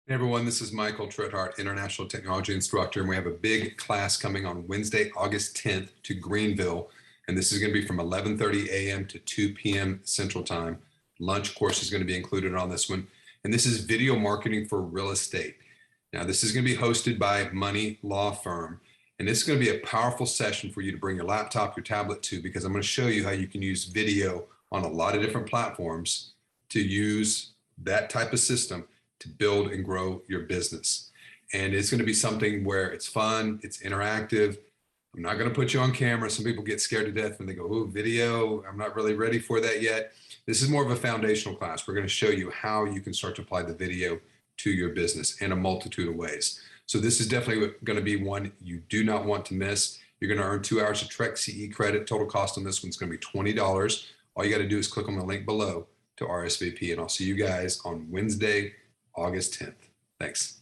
Hey everyone, this is Michael Trethart, International Technology Instructor, and we have a big class coming on Wednesday, August 10th to Greenville, and this is going to be from 11:30 a.m. to 2 p.m. Central Time. Lunch course is going to be included on this one, and this is video marketing for real estate. Now, this is going to be hosted by Money Law Firm, and this is going to be a powerful session for you to bring your laptop, your tablet to, because I'm going to show you how you can use video on a lot of different platforms to use that type of system to build and grow your business. And it's going to be something where it's fun, it's interactive. I'm not going to put you on camera. Some people get scared to death when they go, oh, video, I'm not really ready for that yet. This is more of a foundational class. We're going to show you how you can start to apply the video to your business in a multitude of ways. So this is definitely going to be one you do not want to miss. You're going to earn 2 hours of TREC CE credit. Total cost on this one's going to be $20. All you got to do is click on the link below to RSVP, and I'll see you guys on Wednesday, August 10th. Thanks.